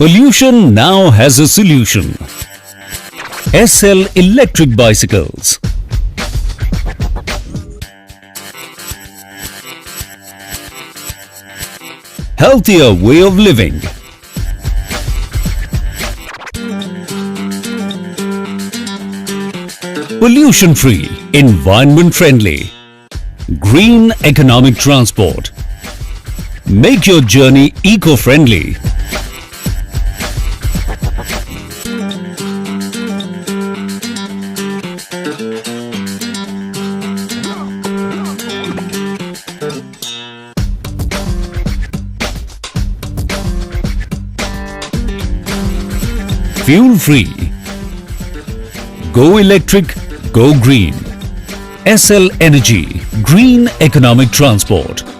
Pollution now has a solution. Essel Electric Bicycles. Healthier way of living. Pollution-free, environment-friendly. Green economic transport. Make your journey eco-friendly. Fuel-free. Go electric, go green. Essel Energy, green economic transport.